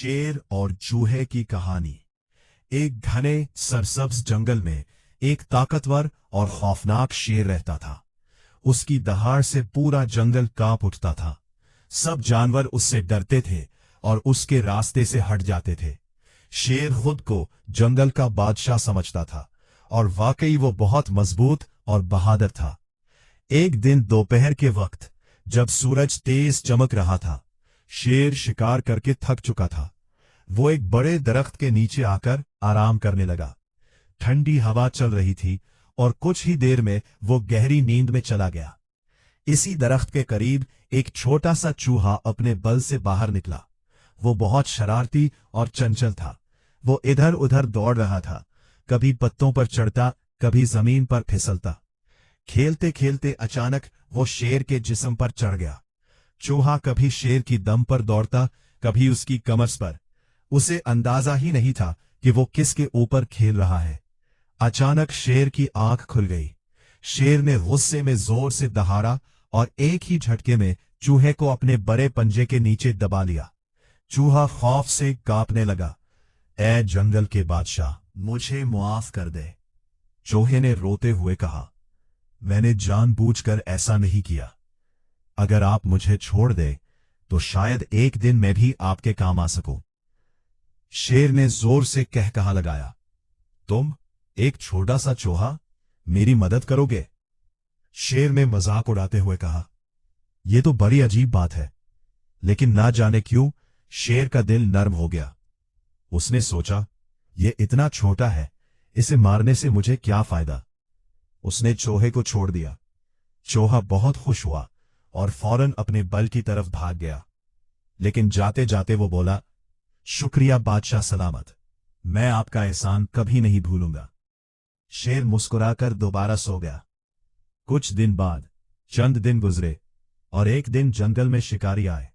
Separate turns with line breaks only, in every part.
शेर और चूहे की कहानी। एक घने सरसब्ज जंगल में एक ताकतवर और खौफनाक शेर रहता था। उसकी दहाड़ से पूरा जंगल कांप उठता था। सब जानवर उससे डरते थे और उसके रास्ते से हट जाते थे। शेर खुद को जंगल का बादशाह समझता था और वाकई वो बहुत मजबूत और बहादुर था। एक दिन दोपहर के वक्त जब सूरज तेज चमक रहा था, शेर शिकार करके थक चुका था। वो एक बड़े दरख्त के नीचे आकर आराम करने लगा। ठंडी हवा चल रही थी और कुछ ही देर में वो गहरी नींद में चला गया। इसी दरख्त के करीब एक छोटा सा चूहा अपने बल से बाहर निकला। वो बहुत शरारती और चंचल था। वो इधर उधर दौड़ रहा था, कभी पत्तों पर चढ़ता, कभी जमीन पर फिसलता। खेलते खेलते अचानक वो शेर के जिस्म पर चढ़ गया। चूहा कभी शेर की दम पर दौड़ता, कभी उसकी कमर पर। उसे अंदाजा ही नहीं था कि वो किसके ऊपर खेल रहा है। अचानक शेर की आंख खुल गई। शेर ने गुस्से में जोर से दहाड़ा और एक ही झटके में चूहे को अपने बड़े पंजे के नीचे दबा लिया। चूहा खौफ से कांपने लगा। ऐ जंगल के बादशाह, मुझे मुआफ कर दे, चूहे ने रोते हुए कहा। मैंने जानबूझकर ऐसा नहीं किया। अगर आप मुझे छोड़ दे तो शायद एक दिन मैं भी आपके काम आ सकूं। शेर ने जोर से कहा लगाया। तुम, एक छोटा सा चूहा, मेरी मदद करोगे? शेर ने मजाक उड़ाते हुए कहा। यह तो बड़ी अजीब बात है। लेकिन ना जाने क्यों शेर का दिल नर्म हो गया। उसने सोचा, यह इतना छोटा है, इसे मारने से मुझे क्या फायदा। उसने चूहे को छोड़ दिया। चूहा बहुत खुश हुआ और फौरन अपने बल की तरफ भाग गया। लेकिन जाते जाते वो बोला, शुक्रिया बादशाह सलामत, मैं आपका एहसान कभी नहीं भूलूंगा। शेर मुस्कुराकर दोबारा सो गया। कुछ दिन बाद चंद दिन गुजरे और एक दिन जंगल में शिकारी आए।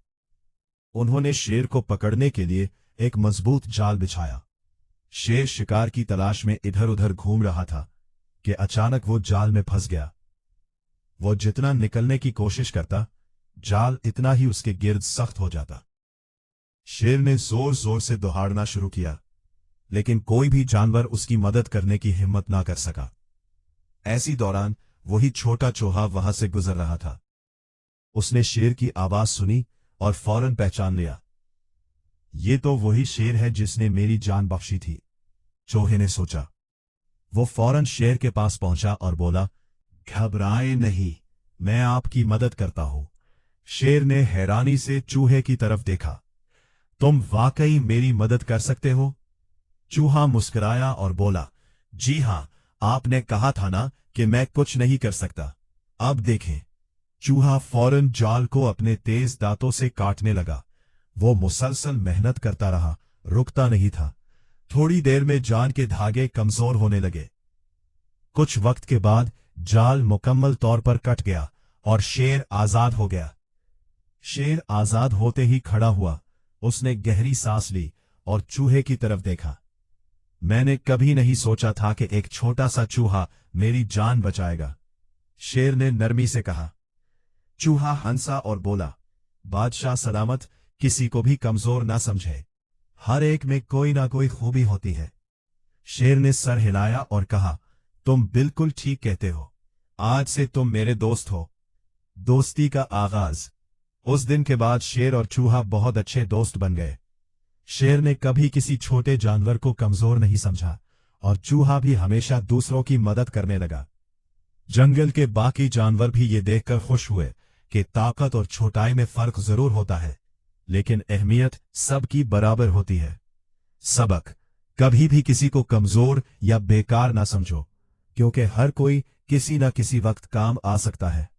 उन्होंने शेर को पकड़ने के लिए एक मजबूत जाल बिछाया। शेर शिकार की तलाश में इधर उधर घूम रहा था कि अचानक वो जाल में फंस गया। वो जितना निकलने की कोशिश करता, जाल इतना ही उसके गिर्द सख्त हो जाता। शेर ने जोर जोर से दहाड़ना शुरू किया, लेकिन कोई भी जानवर उसकी मदद करने की हिम्मत ना कर सका। ऐसी दौरान वही छोटा चूहा वहां से गुजर रहा था। उसने शेर की आवाज सुनी और फौरन पहचान लिया। ये तो वही शेर है जिसने मेरी जान बख्शी थी, चूहे ने सोचा। वो फौरन शेर के पास पहुंचा और बोला, घबराए नहीं, मैं आपकी मदद करता हूं। शेर ने हैरानी से चूहे की तरफ देखा। तुम वाकई मेरी मदद कर सकते हो? चूहा मुस्कुराया और बोला, जी हां, आपने कहा था ना कि मैं कुछ नहीं कर सकता। अब देखें। चूहा फौरन जाल को अपने तेज दांतों से काटने लगा। वो मुसलसल मेहनत करता रहा, रुकता नहीं था। थोड़ी देर में जाल के धागे कमजोर होने लगे। कुछ वक्त के बाद जाल मुकम्मल तौर पर कट गया और शेर आजाद हो गया। शेर आजाद होते ही खड़ा हुआ। उसने गहरी सांस ली और चूहे की तरफ देखा। मैंने कभी नहीं सोचा था कि एक छोटा सा चूहा मेरी जान बचाएगा, शेर ने नरमी से कहा। चूहा हंसा और बोला, बादशाह सलामत, किसी को भी कमजोर ना समझे, हर एक में कोई ना कोई खूबी होती है। शेर ने सर हिलाया और कहा, तुम बिल्कुल ठीक कहते हो, आज से तुम मेरे दोस्त हो। दोस्ती का आगाज। उस दिन के बाद शेर और चूहा बहुत अच्छे दोस्त बन गए। शेर ने कभी किसी छोटे जानवर को कमजोर नहीं समझा और चूहा भी हमेशा दूसरों की मदद करने लगा। जंगल के बाकी जानवर भी ये देखकर खुश हुए कि ताकत और छोटाई में फर्क जरूर होता है, लेकिन अहमियत सबकी बराबर होती है। सबक, कभी भी किसी को कमजोर या बेकार ना समझो, क्योंकि हर कोई किसी न किसी वक्त काम आ सकता है।